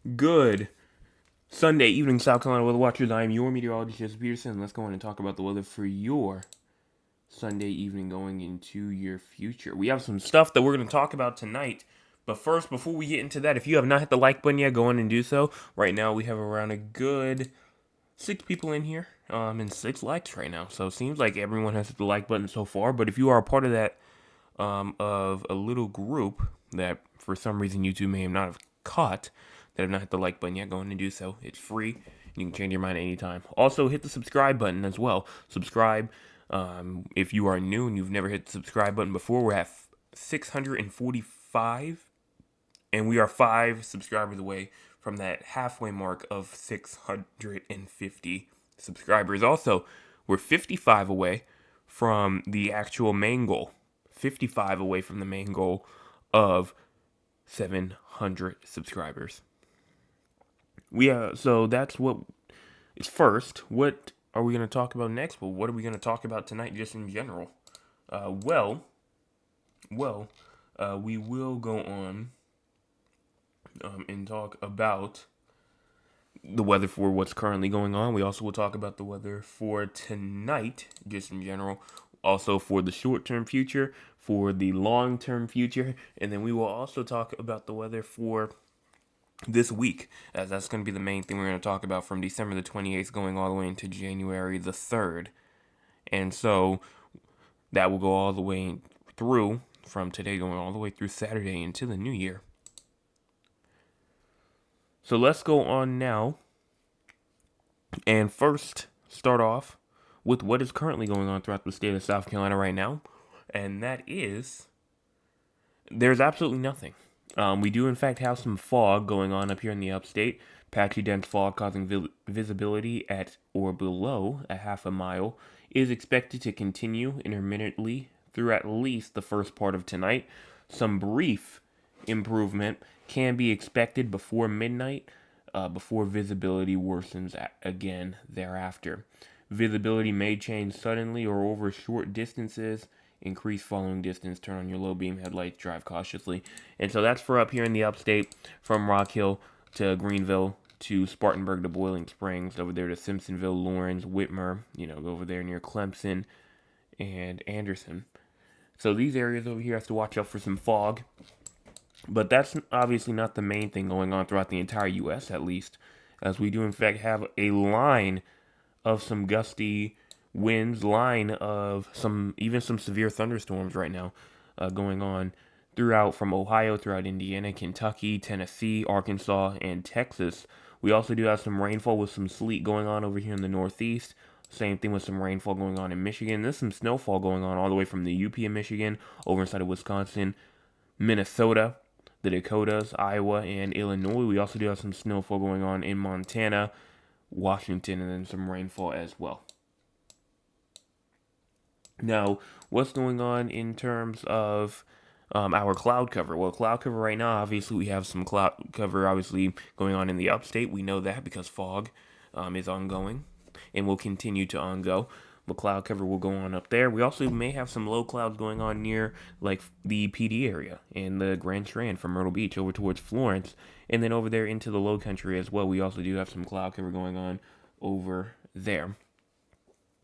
Good Sunday evening, South Carolina weather watchers. I am your meteorologist, Jesse Peterson. Let's go in and talk about the weather for your Sunday evening going into your future. We have some stuff that we're going to talk about tonight. But first, before we get into that, if you have not hit the like button yet, go in and do so. Right now, we have around a good 6 people in here, and 6 likes right now. So it seems like everyone has hit the like button so far. But if you are a part of that, of a little group that for some reason YouTube may not have caught, that have not hit the like button yet, go in and do so. It's free. You can change your mind anytime. Also, hit the subscribe button as well. Subscribe. If you are new and you've never hit the subscribe button before, we're at 645, and we are 5 subscribers away from that halfway mark of 650 subscribers. Also, we're 55 away from the actual main goal. 55 away from the main goal of 700 subscribers. So that's what is first. What are we going to talk about next? Well, what are we going to talk about tonight, just in general? Uh, well, we will go on and talk about the weather for what's currently going on. We also will talk about the weather for tonight, just in general. Also for the short-term future, for the long-term future, and then we will also talk about the weather for this week, as that's going to be the main thing we're going to talk about from December the 28th going all the way into January the 3rd. And so that will go all the way through from today going all the way through Saturday into the new year. So let's go on now and first start off with what is currently going on throughout the state of South Carolina right now. And that is, there's absolutely nothing. We do, in fact, have some fog going on up here in the upstate. Patchy dense fog causing visibility at or below a half a mile is expected to continue intermittently through at least the first part of tonight. Some brief improvement can be expected before midnight, before visibility worsens again thereafter. Visibility may change suddenly or over short distances. Increase following distance. Turn on your low beam headlights. Drive cautiously. And so that's for up here in the upstate, from Rock Hill to Greenville to Spartanburg to Boiling Springs, over there to Simpsonville, Lawrence, Whitmer, over there near Clemson and Anderson. So these areas over here have to watch out for some fog. But that's obviously not the main thing going on throughout the entire U.S., at least, as we do in fact have a line of some gusty winds, line of some severe thunderstorms right now going on throughout, from Ohio, throughout Indiana, Kentucky, Tennessee, Arkansas, and Texas. We also do have some rainfall with some sleet going on over here in the Northeast. Same thing with some rainfall going on in Michigan. There's some snowfall going on all the way from the UP in Michigan over inside of Wisconsin, Minnesota, the Dakotas, Iowa, and Illinois. We also do have some snowfall going on in Montana, Washington, and then some rainfall as well. Now, what's going on in terms of our cloud cover? Well, cloud cover right now, obviously, we have some cloud cover obviously going on in the upstate. We know that because fog is ongoing and will continue to ongo. But cloud cover will go on up there. We also may have some low clouds going on near like the PD area and the Grand Strand from Myrtle Beach over towards Florence, and then over there into the low country as well. We also do have some cloud cover going on over there.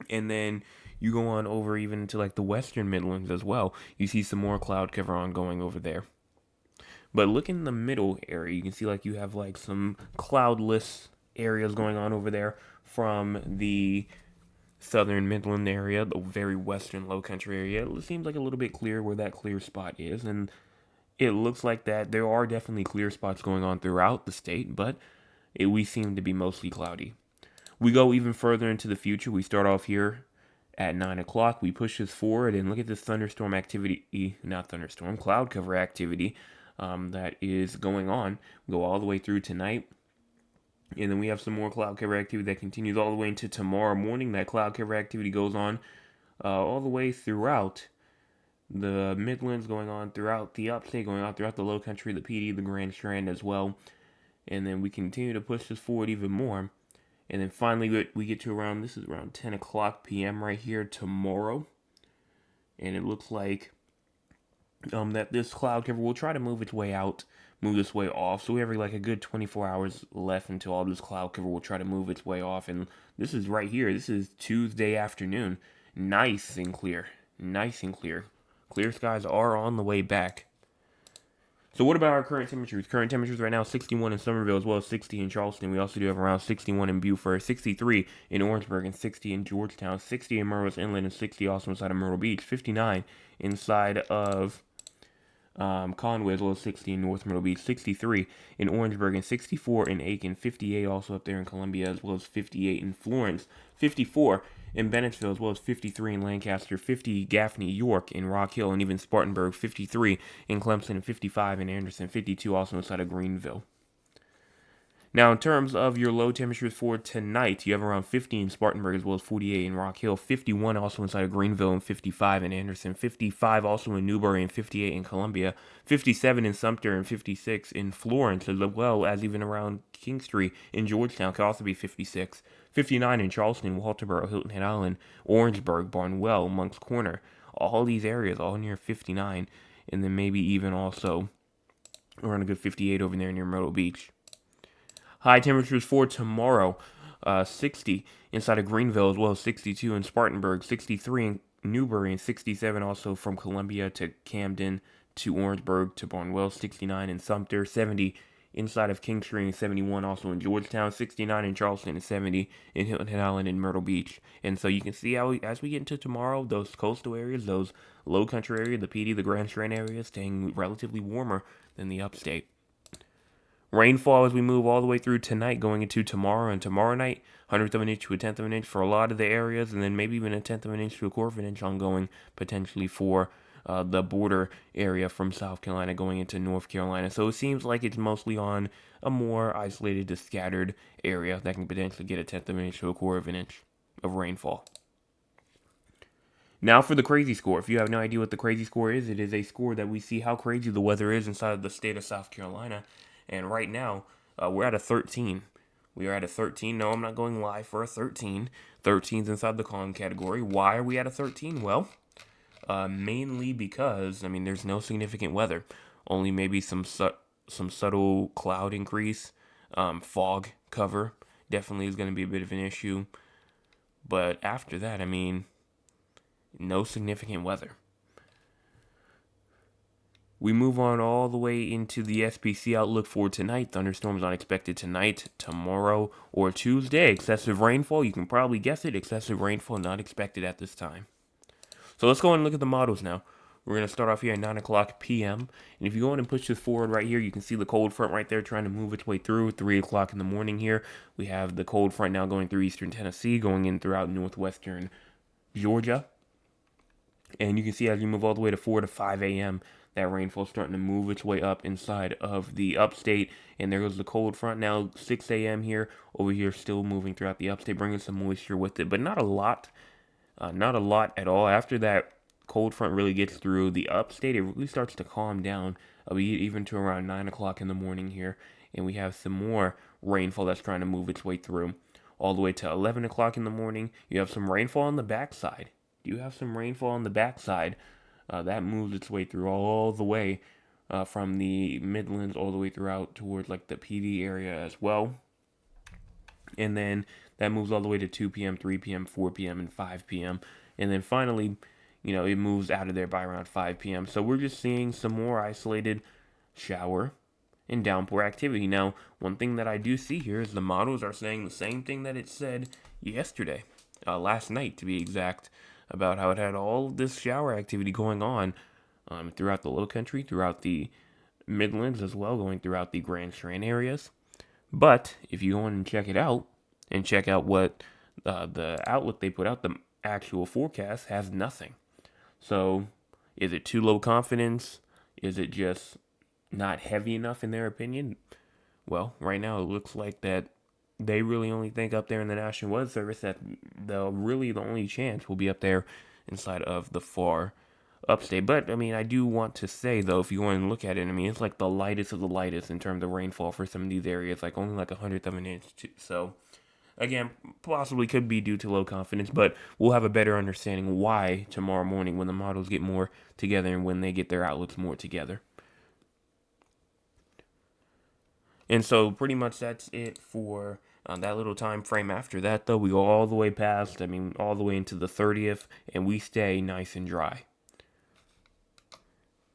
And then you go on over even to like the western Midlands as well. You see some more cloud cover ongoing over there. But look in the middle area. You can see like you have like some cloudless areas going on over there from the southern Midland area, the very western low country area. It seems like a little bit clear where that clear spot is. And it looks like that there are definitely clear spots going on throughout the state, but we seem to be mostly cloudy. We go even further into the future. We start off here at 9 o'clock. We push this forward and look at this thunderstorm activity, not thunderstorm, cloud cover activity that is going on. We go all the way through tonight. And then we have some more cloud cover activity that continues all the way into tomorrow morning. That cloud cover activity goes on all the way throughout the Midlands, going on throughout the upstate, going on throughout the low country, the PD, the Grand Strand as well. And then we continue to push this forward even more. And then finally we get to this is around 10 o'clock p.m. right here tomorrow. And it looks like that this cloud cover will try to move its way out move this way off. So we have like a good 24 hours left until all this cloud cover will try to move its way off. And this is right here. This is Tuesday afternoon. Nice and clear. Nice and clear. Clear skies are on the way back. So what about our current temperatures? Current temperatures right now, 61 in Somerville as well as 60 in Charleston. We also do have around 61 in Beaufort, 63 in Orangeburg, and 60 in Georgetown, 60 in Murray's Inlet, and 60 also inside of Myrtle Beach, 59 inside of Conway as well as 60 in North Myrtle Beach, 63 in Orangeburg, and 64 in Aiken, 58 also up there in Columbia as well as 58 in Florence, 54 in Bennettsville as well as 53 in Lancaster, 50 Gaffney, York, in Rock Hill, and even Spartanburg, 53 in Clemson, and 55 in Anderson, 52 also inside of Greenville. Now, in terms of your low temperatures for tonight, you have around 50 in Spartanburg as well as 48 in Rock Hill, 51 also inside of Greenville, and 55 in Anderson, 55 also in Newberry, and 58 in Columbia, 57 in Sumter, and 56 in Florence, as well as even around Kingstree in Georgetown could also be 56, 59 in Charleston, Walterboro, Hilton Head Island, Orangeburg, Barnwell, Moncks Corner, all these areas all near 59, and then maybe even also around a good 58 over there near Myrtle Beach. High temperatures for tomorrow, 60 inside of Greenville as well as 62 in Spartanburg, 63 in Newberry, and 67 also from Columbia to Camden to Orangeburg to Barnwell, 69 in Sumter, 70 inside of Kingstree, and 71 also in Georgetown, 69 in Charleston, and 70 in Hilton Head Island and Myrtle Beach. And so you can see how as we get into tomorrow, those coastal areas, those low country areas, the Petey, the Grand Strand area, staying relatively warmer than the upstate. Rainfall as we move all the way through tonight, going into tomorrow and tomorrow night, 100th of an inch to a 10th of an inch for a lot of the areas, and then maybe even a 10th of an inch to a quarter of an inch ongoing potentially for the border area from South Carolina going into North Carolina. So it seems like it's mostly on a more isolated to scattered area that can potentially get a 10th of an inch to a quarter of an inch of rainfall. Now for the crazy score. If you have no idea what the crazy score is, it is a score that we see how crazy the weather is inside of the state of South Carolina. And right now, we're at a 13. We are at a 13. No, I'm not going live for a 13. 13's inside the calm category. Why are we at a 13? Well, mainly because, there's no significant weather. Only maybe some subtle cloud increase. Fog cover definitely is going to be a bit of an issue. But after that, no significant weather. We move on all the way into the SPC outlook for tonight. Thunderstorms not expected tonight, tomorrow, or Tuesday. Excessive rainfall, you can probably guess it. Excessive rainfall not expected at this time. So let's go and look at the models now. We're going to start off here at 9 o'clock p.m. And if you go in and push this forward right here, you can see the cold front right there trying to move its way through. 3 o'clock in the morning here. We have the cold front now going through eastern Tennessee, going in throughout northwestern Georgia. And you can see as you move all the way to 4 to 5 a.m., that rainfall starting to move its way up inside of the upstate. And there goes the cold front now, 6 a.m. here. Over here, still moving throughout the upstate, bringing some moisture with it. But not a lot. Not a lot at all. After that cold front really gets through the upstate, it really starts to calm down. Even to around 9 o'clock in the morning here. And we have some more rainfall that's trying to move its way through. All the way to 11 o'clock in the morning, you have some rainfall on the backside. You have some rainfall on the backside. That moves its way through all the way from the Midlands all the way throughout towards like the PD area as well. And then that moves all the way to 2 p.m., 3 p.m., 4 p.m., and 5 p.m. And then finally, it moves out of there by around 5 p.m. So we're just seeing some more isolated shower and downpour activity. Now, one thing that I do see here is the models are saying the same thing that it said yesterday, last night to be exact, about how it had all this shower activity going on throughout the low country, throughout the Midlands as well, going throughout the Grand Strand areas. But if you go in and check it out, and check out what the outlook they put out, the actual forecast has nothing. So is it too low confidence? Is it just not heavy enough in their opinion? Well, right now it looks like that they really only think up there in the National Weather Service that the only chance will be up there inside of the far upstate. But, I do want to say, though, if you want to look at it, it's like the lightest of the lightest in terms of rainfall for some of these areas, like only like 100th of an inch. So, again, possibly could be due to low confidence, but we'll have a better understanding why tomorrow morning when the models get more together and when they get their outlooks more together. And so pretty much that's it for that little time frame. After that, though, we go all the way past, all the way into the 30th, and we stay nice and dry.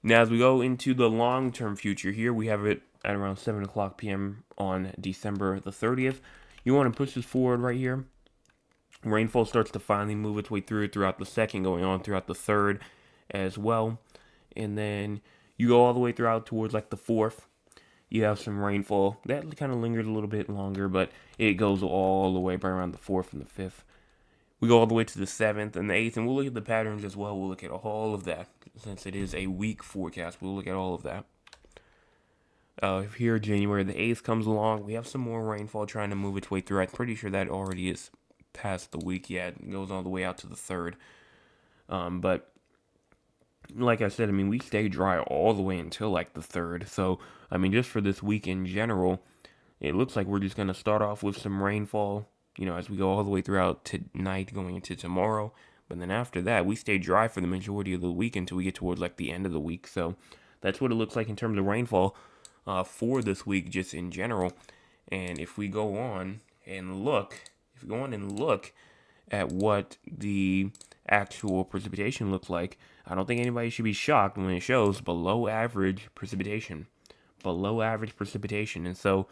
Now, as we go into the long-term future here, we have it at around 7 o'clock p.m. on December the 30th. You want to push this forward right here. Rainfall starts to finally move its way throughout the second, going on throughout the third as well. And then you go all the way throughout towards like the fourth. You have some rainfall. That kind of lingers a little bit longer, but it goes all the way by around the fourth and the fifth. We go all the way to the 7th and the 8th, and we'll look at the patterns as well. We'll look at all of that. Since it is a week forecast, we'll look at all of that. Here, January the 8th comes along. We have some more rainfall trying to move its way through. I'm pretty sure that already is past the week yet. It goes all the way out to the 3rd. But like I said, we stay dry all the way until like the 3rd. So, just for this week in general, it looks like we're just going to start off with some rainfall, as we go all the way throughout tonight going into tomorrow. But then after that, we stay dry for the majority of the week until we get towards like the end of the week. So that's what it looks like in terms of rainfall for this week just in general. And if we go on and look, at what the actual precipitation looks like, I don't think anybody should be shocked when it shows below average precipitation. Below average precipitation. And so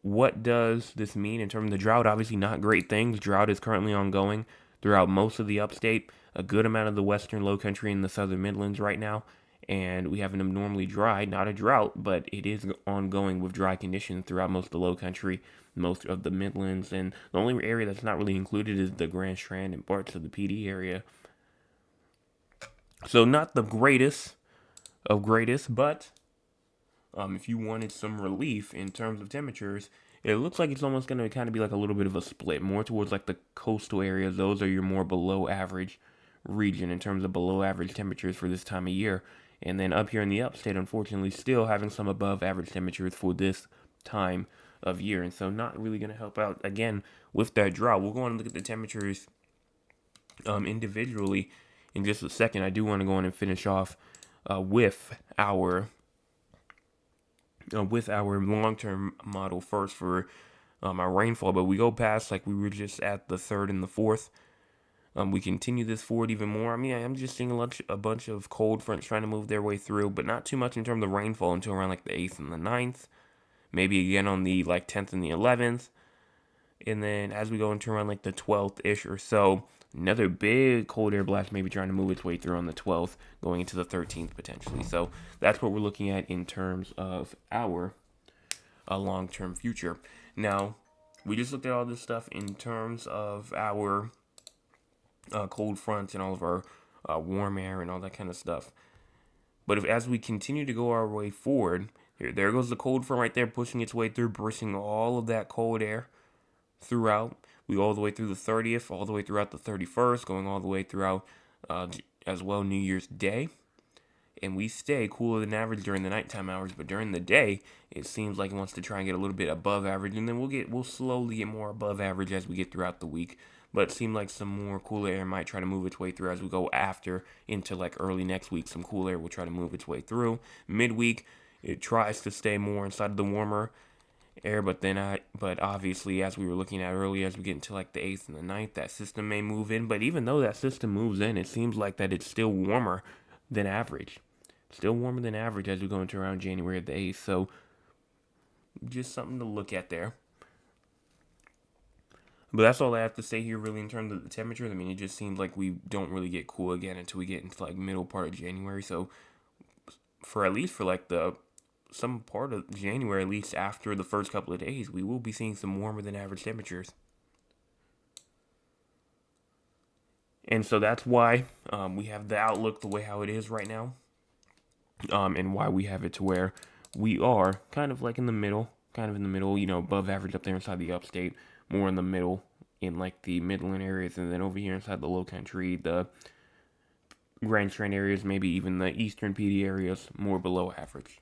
what does this mean in terms of the drought? Obviously not great things. Drought is currently ongoing throughout most of the upstate, a good amount of the western low country and the southern Midlands right now. And we have an abnormally dry, not a drought, but it is ongoing with dry conditions throughout most of the low country, most of the Midlands. And the only area that's not really included is the Grand Strand and parts of the Petey area. So not the greatest of greatest, but if you wanted some relief in terms of temperatures, it looks like it's almost going to kind of be like a little bit of a split, more towards like the coastal areas. Those are your more below average region in terms of below average temperatures for this time of year. And then up here in the upstate, unfortunately, still having some above average temperatures for this time of year. And so not really going to help out, again, with that drought. We'll go on and look at the temperatures individually in just a second. I do want to go on and finish off with our long-term model first for our rainfall. But we go past, like we were just at the 3rd and the 4th. We continue this forward even more. I'm just seeing a bunch of cold fronts trying to move their way through, but not too much in terms of rainfall until around like the 8th and the 9th. Maybe again on the like 10th and the 11th. And then as we go into around like the 12th-ish or so, another big cold air blast maybe trying to move its way through on the 12th, going into the 13th potentially. So that's what we're looking at in terms of our long-term future. Now, we just looked at all this stuff in terms of our cold fronts and all of our warm air and all that kind of stuff. But as we continue to go our way forward, there goes the cold front right there, pushing its way through, brushing all of that cold air throughout. We go all the way through the 30th, all the way throughout the 31st, going all the way throughout as well New Year's Day. And we stay cooler than average during the nighttime hours, but during the day, it seems like it wants to try and get a little bit above average, and then we'll slowly get more above average as we get throughout the week. But it seemed like some more cooler air might try to move its way through as we go after into like early next week. Some cool air will try to move its way through. Midweek, it tries to stay more inside of the warmer air, but obviously, as we were looking at earlier, as we get into like the 8th and the 9th, that system may move in. But even though that system moves in, it seems like that it's still warmer than average. Still warmer than average as we go into around January the 8th. So just something to look at there. But that's all I have to say here really in terms of the temperature. It just seems like we don't really get cool again until we get into like middle part of January. So for like some part of January, at least after the first couple of days, we will be seeing some warmer than average temperatures. And so that's why we have the outlook the way how it is right now. And why we have it to where we are kind of in the middle, above average up there inside the upstate, more in the middle in like the Midland areas, and then over here inside the low country, the Grand Strand areas, maybe even the eastern PD areas, more below average.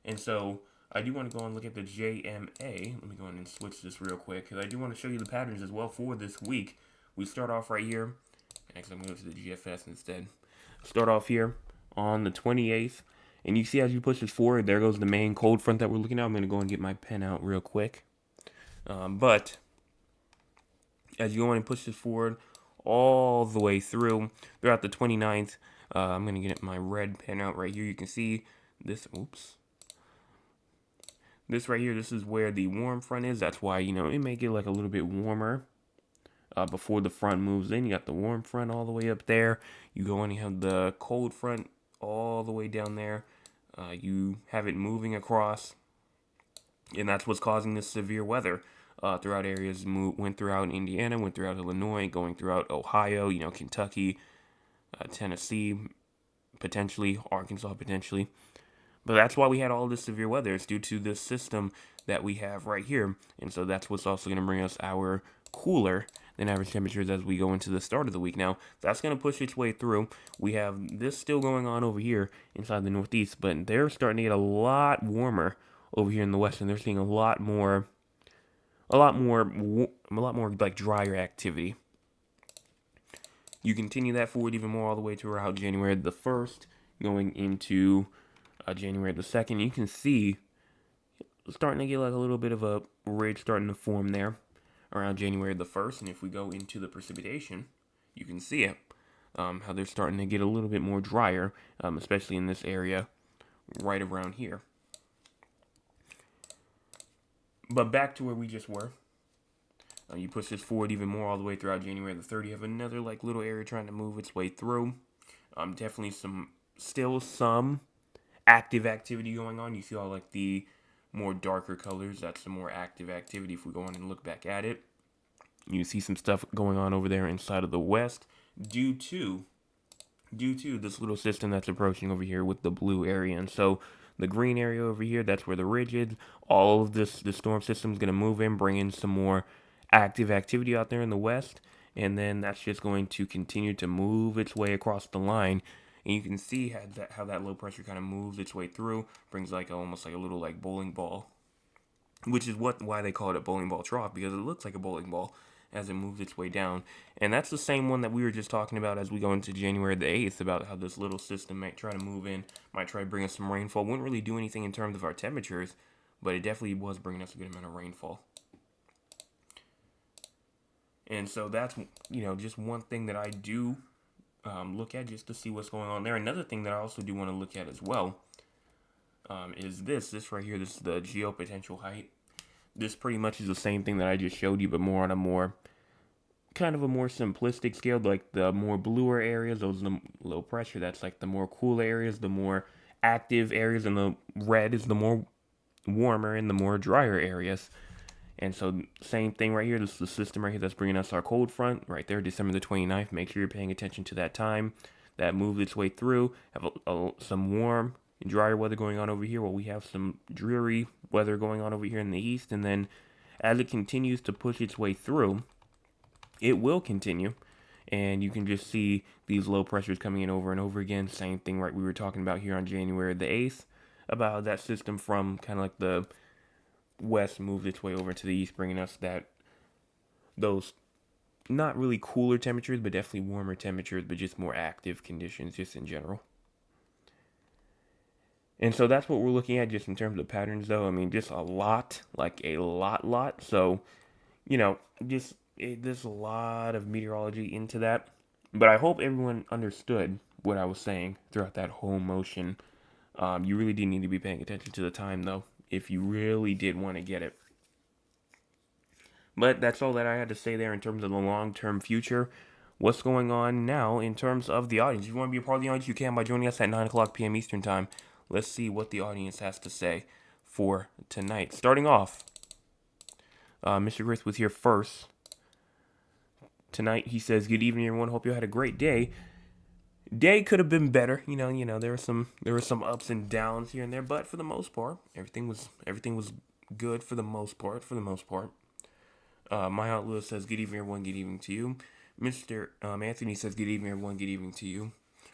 And so I do want to go and look at the JMA. Let me go in and switch this real quick, because I do want to show you the patterns as well for this week. We start off right here. Actually, I'm going to go to the GFS instead. Start off here on the 28th, And you see as you push this forward, there goes the main cold front that we're looking at. I'm going to go and get my pen out real quick. But as you go and push this forward all the way throughout the 29th, I'm going to get my red pen out right here. You can see this, this right here, this is where the warm front is. That's why, it may get like a little bit warmer before the front moves in. You got the warm front all the way up there. You go and you have the cold front all the way down there. You have it moving across, and that's what's causing this severe weather throughout areas. Went throughout Indiana, went throughout Illinois, going throughout Ohio, Kentucky, Tennessee, potentially, Arkansas, potentially. But that's why we had all this severe weather. It's due to this system that we have right here. And so that's what's also going to bring us our cooler than average temperatures as we go into the start of the week. Now, that's going to push its way through. We have this still going on over here inside the Northeast, but they're starting to get a lot warmer over here in the West, and they're seeing a lot more like drier activity. You continue that forward even more all the way to around January the 1st, going into January the 2nd. You can see starting to get like a little bit of a ridge starting to form there around January the 1st. And if we go into the precipitation, you can see it, how they're starting to get a little bit more drier, especially in this area right around here. But back to where we just were. You push this forward even more all the way throughout January the 3rd. You have another like little area trying to move its way through. Definitely still some active activity going on. You see all like the more darker colors. That's the more active activity. If we go on and look back at it, you see some stuff going on over there inside of the West due to this little system that's approaching over here with the blue area. And so the green area over here, that's where the ridge is. All of the storm system is going to move in, bring in some more active activity out there in the West, and then that's just going to continue to move its way across the line. And you can see how that low pressure kind of moves its way through, brings like almost like a little like bowling ball, which is why they call it a bowling ball trough, because it looks like a bowling ball as it moves its way down. And that's the same one that we were just talking about as we go into January the 8th, about how this little system might try to move in, might try to bring us some rainfall. Wouldn't really do anything in terms of our temperatures, but it definitely was bringing us a good amount of rainfall. And so that's, just one thing that I do look at just to see what's going on there. Another thing that I also do want to look at as well is this right here. This is the geopotential height. This pretty much is the same thing that I just showed you, but more on a more simplistic scale. Like the more bluer areas, those are the low pressure. That's like the more cool areas, the more active areas, and the red is the more warmer and the more drier areas. And so same thing right here. This is the system right here that's bringing us our cold front right there, December the 29th. Make sure you're paying attention to that time. That moves its way through. Have some warm and drier weather going on over here, while we have some dreary weather going on over here in the east. And then as it continues to push its way through, it will continue. And you can just see these low pressures coming in over and over again. Same thing right we were talking about here on January the 8th, about that system from kind of like the west moved its way over to the east, bringing us those not really cooler temperatures, but definitely warmer temperatures, but just more active conditions just in general. And so that's what we're looking at just in terms of patterns, though. I mean, just a lot, like a lot. So, there's a lot of meteorology into that. But I hope everyone understood what I was saying throughout that whole motion. You really do need to be paying attention to the time, though, if you really did want to get it. But that's all that I had to say there in terms of the long-term future. What's going on now in terms of the audience? If you want to be a part of the audience, you can by joining us at 9 o'clock p.m. Eastern Time. Let's see what the audience has to say for tonight. Starting off, Mr. Griff was here first. Tonight, he says, "Good evening, everyone. Hope you had a great day. Day could have been better. There were some ups and downs here and there, but for the most part, everything was good for the most part. My Outlaw says, "Good evening, everyone. Good evening to you." Mr. Anthony says, "Good evening, everyone. Good evening to you."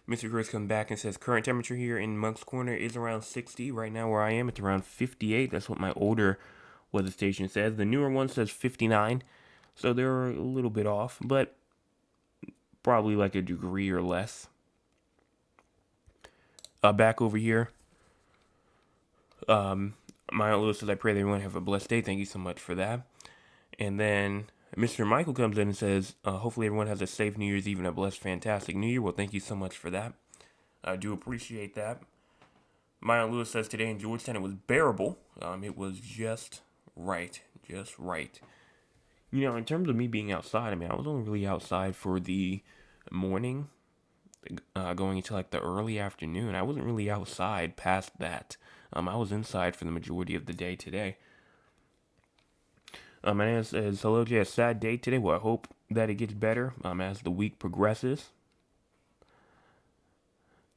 Mr. Chris comes back and says, "Current temperature here in Monk's Corner is around 60. Right now where I am, it's around 58. That's what my older weather station says. The newer one says 59. So they're a little bit off, but probably like a degree or less. Back over here, My Aunt Lewis says, I pray that everyone have a blessed day. Thank you so much for that. And then Mr. Michael comes in and says, hopefully everyone has a safe New Year's Eve and a blessed, fantastic New Year. Well, thank you so much for that. I do appreciate that. My Aunt Lewis says today in Georgetown it was bearable. It was just right. Just right. In terms of me being outside, I was only really outside for the morning, going into like the early afternoon. I wasn't really outside past that. I was inside for the majority of the day today. My name says, hello Jay, a sad day today. Well, I hope that it gets better as the week progresses.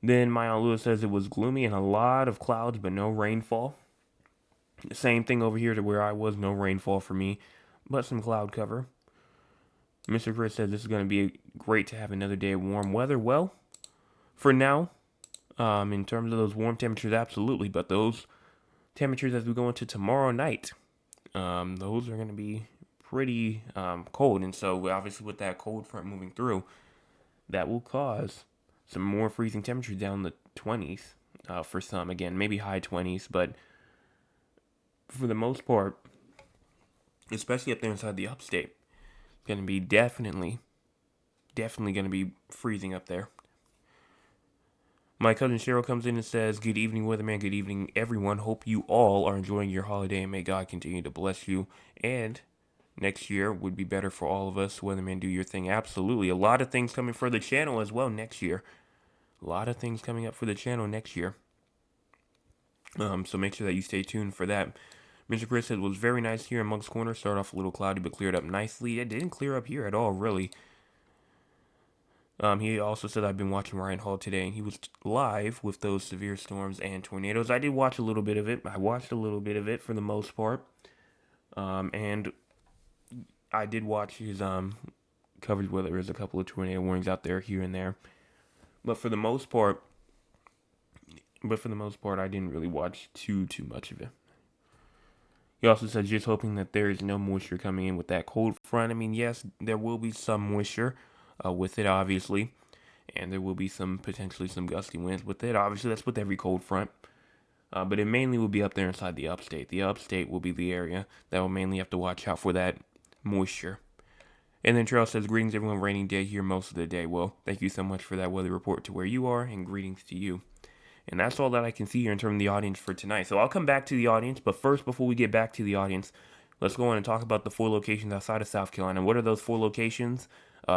Then my Aunt Lewis says it was gloomy and a lot of clouds, but no rainfall. Same thing over here to where I was, no rainfall for me, but some cloud cover. Mr. Chris says this is going to be great to have another day of warm weather. Well, for now, in terms of those warm temperatures, absolutely, but those temperatures as we go into tomorrow night, those are going to be pretty cold. And so, obviously, with that cold front moving through, that will cause some more freezing temperatures down the 20s for some. Again, maybe high 20s, but for the most part, especially up there inside the upstate, it's going to be definitely going to be freezing up there. My cousin Cheryl comes in and says, good evening, weatherman. Good evening, everyone. Hope you all are enjoying your holiday and may God continue to bless you. And next year would be better for all of us. Weatherman, do your thing. Absolutely. A lot of things coming for the channel as well next year. A lot of things coming up for the channel next year. So make sure that you stay tuned for that. Mr. Chris said it was very nice here in Monk's Corner. Started off a little cloudy, but cleared up nicely. It didn't clear up here at all, really. He also said I've been watching Ryan Hall today, and he was live with those severe storms and tornadoes. I did watch a little bit of it. I watched a little bit of it for the most part. And I did watch his coverage where there was a couple of tornado warnings out there here and there. But for the most part, I didn't really watch too much of it. He also said just hoping that there is no moisture coming in with that cold front. Yes, there will be some moisture with it, obviously. And there will be potentially some gusty winds with it. Obviously, that's with every cold front. But it mainly will be up there inside the upstate. The upstate will be the area that will mainly have to watch out for that moisture. And then Charles says, greetings everyone, raining day here most of the day. Well, thank you so much for that weather report to where you are, and greetings to you. And that's all that I can see here in terms of the audience for tonight. So I'll come back to the audience, but first, before we get back to the audience, let's go on and talk about the 4 locations outside of South Carolina. What are those 4 locations?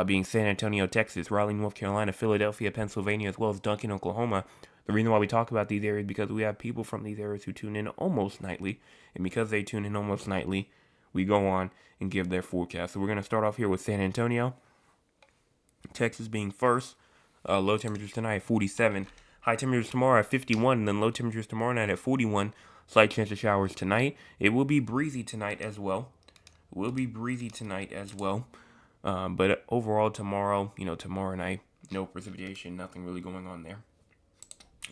Being San Antonio, Texas, Raleigh, North Carolina, Philadelphia, Pennsylvania, as well as Duncan, Oklahoma. The reason why we talk about these areas is because we have people from these areas who tune in almost nightly, and because they tune in almost nightly, we go on and give their forecast. So we're going to start off here with San Antonio, Texas being first. Low temperatures tonight at 47. High temperatures tomorrow at 51, and then low temperatures tomorrow night at 41. Slight chance of showers tonight. It will be breezy tonight as well. But overall tomorrow night, no precipitation, nothing really going on there.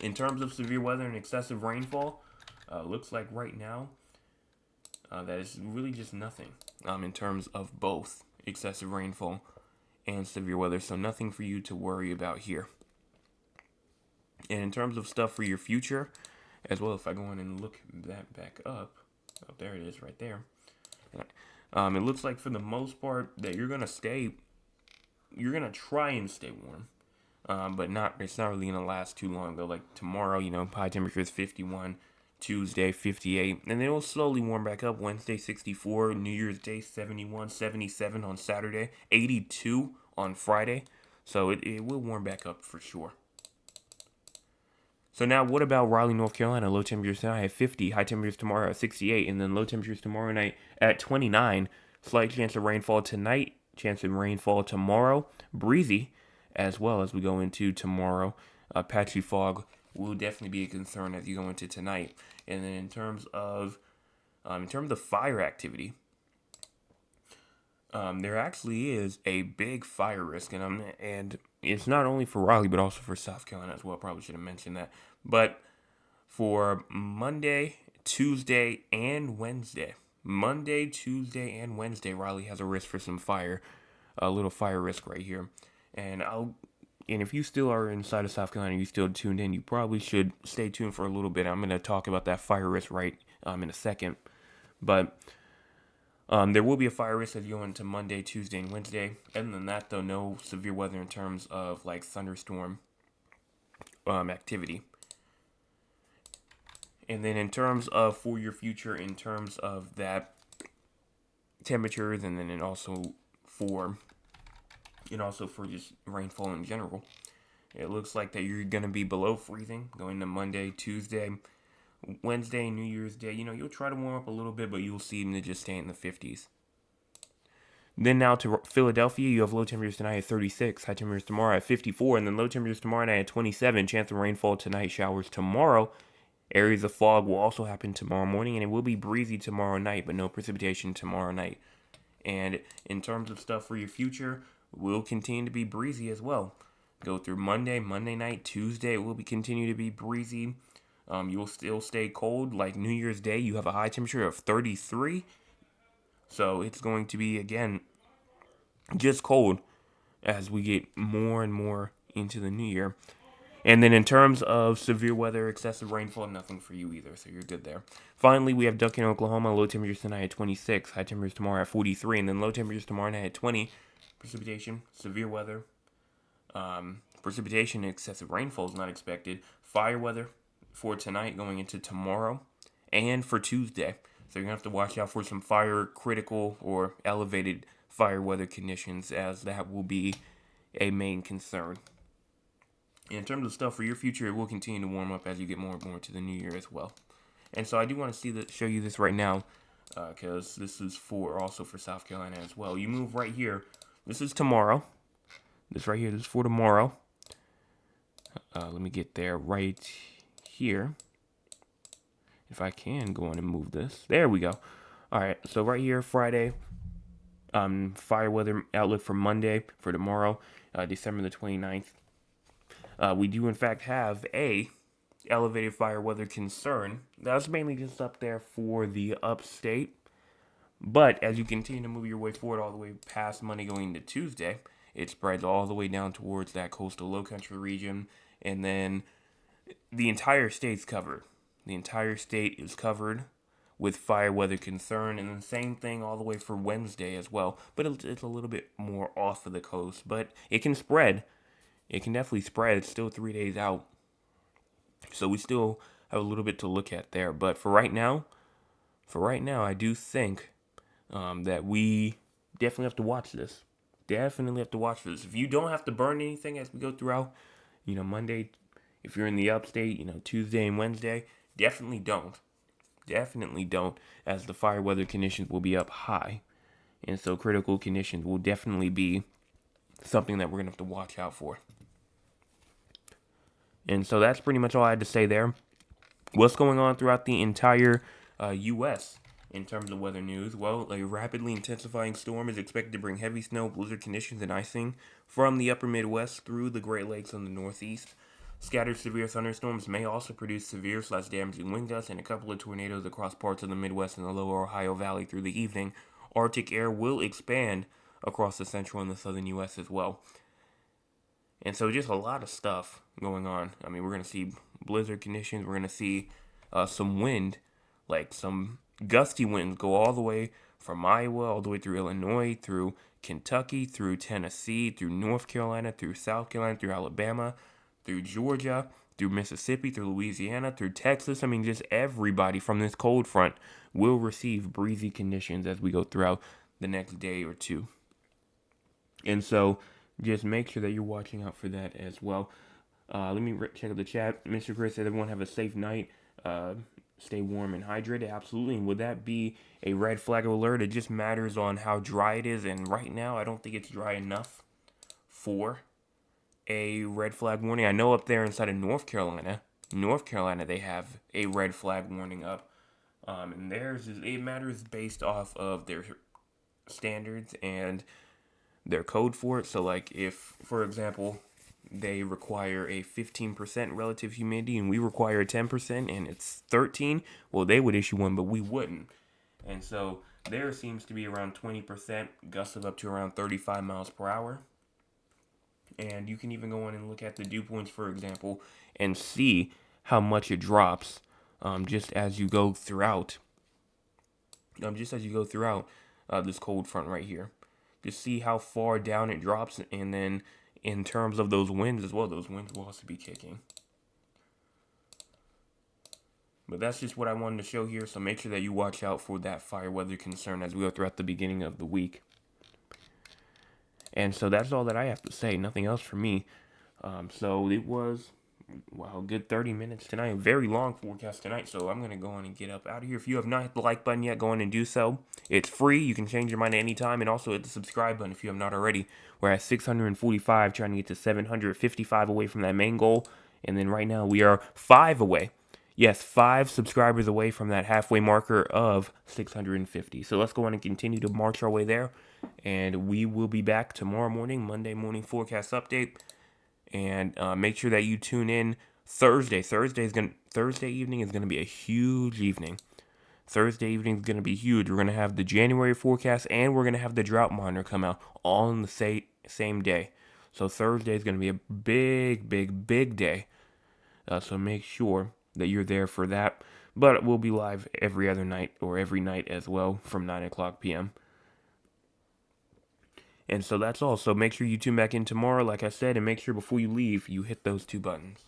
In terms of severe weather and excessive rainfall, looks like right now that is really just nothing in terms of both excessive rainfall and severe weather. So nothing for you to worry about here. And in terms of stuff for your future, as well, if I go on and look that back up, oh, there it is right there. It looks like for the most part that you're going to try and stay warm. But it's not really going to last too long, though. Like tomorrow, high temperature is 51, Tuesday 58, and then it'll slowly warm back up. Wednesday 64, New Year's Day 71, 77 on Saturday, 82 on Friday. So it will warm back up for sure. So now what about Raleigh, North Carolina? Low temperatures tonight at 50, high temperatures tomorrow at 68, and then low temperatures tomorrow night at 29. Slight chance of rainfall tonight, chance of rainfall tomorrow, breezy as well as we go into tomorrow. Patchy fog will definitely be a concern as you go into tonight. And then in terms of fire activity, there actually is a big fire risk, and it's not only for Raleigh but also for South Carolina as well. Probably should have mentioned that. But for Monday, Tuesday, and Wednesday, Raleigh has a risk for some fire, a little fire risk right here. And And if you still are inside of South Carolina, you still tuned in, you probably should stay tuned for a little bit. I'm going to talk about that fire risk in a second. But there will be a fire risk as you go into Monday, Tuesday, and Wednesday. Other than that, though, no severe weather in terms of like thunderstorm activity. And then in terms of for your future, in terms of that temperatures, and then also for just rainfall in general, it looks like that you're going to be below freezing going to Monday, Tuesday, Wednesday, New Year's Day. You'll try to warm up a little bit, but you'll see them to just stay in the 50s. Then now to Philadelphia, you have low temperatures tonight at 36, high temperatures tomorrow at 54, and then low temperatures tomorrow night at 27. Chance of rainfall tonight, showers tomorrow. Areas of fog will also happen tomorrow morning, and it will be breezy tomorrow night, but no precipitation tomorrow night. And in terms of stuff for your future, will continue to be breezy as well. Go through Monday night, Tuesday, it will continue to be breezy. You'll still stay cold. Like New Year's Day, you have a high temperature of 33. So it's going to be, again, just cold as we get more and more into the new year. And then in terms of severe weather, excessive rainfall, nothing for you either, so you're good there. Finally, we have Duncan, Oklahoma, low temperatures tonight at 26, high temperatures tomorrow at 43, and then low temperatures tomorrow night at 20. Precipitation, severe weather, precipitation, excessive rainfall is not expected. Fire weather for tonight going into tomorrow and for Tuesday. So you're going to have to watch out for some fire critical or elevated fire weather conditions, as that will be a main concern. In terms of stuff for your future, it will continue to warm up as you get more and more to the new year as well. And so I do want to show you this right now, because this is also for South Carolina as well. You move right here. This is tomorrow. This right here, this is for tomorrow. Let me get there right here. If I can go on and move this. There we go. All right, so right here, Friday, fire weather outlook for Monday, for tomorrow, December the 29th. We do, in fact, have a elevated fire weather concern. That's mainly just up there for the upstate. But as you continue to move your way forward all the way past Monday going into Tuesday, it spreads all the way down towards that coastal lowcountry region. And then the entire state's covered. The entire state is covered with fire weather concern. And the same thing all the way for Wednesday as well. But it's a little bit more off of the coast. But it can spread. It can definitely spread. It's still 3 days out. So we still have a little bit to look at there. But for right now, I do think that we definitely have to watch this. Definitely have to watch this. If you don't have to burn anything as we go throughout, Monday, if you're in the upstate, Tuesday and Wednesday, definitely don't. Definitely don't, as the fire weather conditions will be up high. And so critical conditions will definitely be something that we're going to have to watch out for. And so that's pretty much all I had to say there. What's going on throughout the entire U.S. in terms of weather news? Well, a rapidly intensifying storm is expected to bring heavy snow, blizzard conditions, and icing from the upper Midwest through the Great Lakes on the Northeast. Scattered severe thunderstorms may also produce severe/damaging wind gusts and a couple of tornadoes across parts of the Midwest and the lower Ohio Valley through the evening. Arctic air will expand across the central and the southern U.S. as well. And so just a lot of stuff going on. I mean, we're going to see blizzard conditions. We're going to see some wind, like some gusty winds go all the way from Iowa, all the way through Illinois, through Kentucky, through Tennessee, through North Carolina, through South Carolina, through Alabama, through Georgia, through Mississippi, through Louisiana, through Texas. I mean, just everybody from this cold front will receive breezy conditions as we go throughout the next day or two. And so just make sure that you're watching out for that as well. Let me check out the chat. Mr. Chris said everyone have a safe night. Stay warm and hydrated. Absolutely. And would that be a red flag alert? It just matters on how dry it is. And right now, I don't think it's dry enough for a red flag warning. I know up there inside of North Carolina, they have a red flag warning up. And it matters based off of their standards and their code for it. So like if, for example, they require a 15% relative humidity and we require 10% and it's 13, well, they would issue one, but we wouldn't. And so there seems to be around 20%, gusts of up to around 35 miles per hour. And you can even go in and look at the dew points, for example, and see how much it drops just as you go throughout. This cold front right here. Just see how far down it drops, and then in terms of those winds as well, those winds will also be kicking. But that's just what I wanted to show here, so make sure that you watch out for that fire weather concern as we go throughout the beginning of the week. And so that's all that I have to say, nothing else for me. So it was, wow, a good 30 minutes tonight. A very long forecast tonight, so I'm going to go on and get up out of here. If you have not hit the like button yet, go on and do so. It's free. You can change your mind at any time, and also hit the subscribe button if you have not already. We're at 645, trying to get to 755 away from that main goal. And then right now we are 5 away. Yes, 5 subscribers away from that halfway marker of 650. So let's go on and continue to march our way there. And we will be back tomorrow morning, Monday morning forecast update. And make sure that you tune in Thursday. Thursday evening is gonna be a huge evening. Thursday evening is gonna be huge. We're gonna have the January forecast and we're gonna have the drought monitor come out all on the same day. So Thursday is gonna be a big, big, big day. So make sure that you're there for that. But we'll be live every other night or every night as well from 9 o'clock p.m. And so that's all. So make sure you tune back in tomorrow, like I said, and make sure before you leave, you hit those 2 buttons.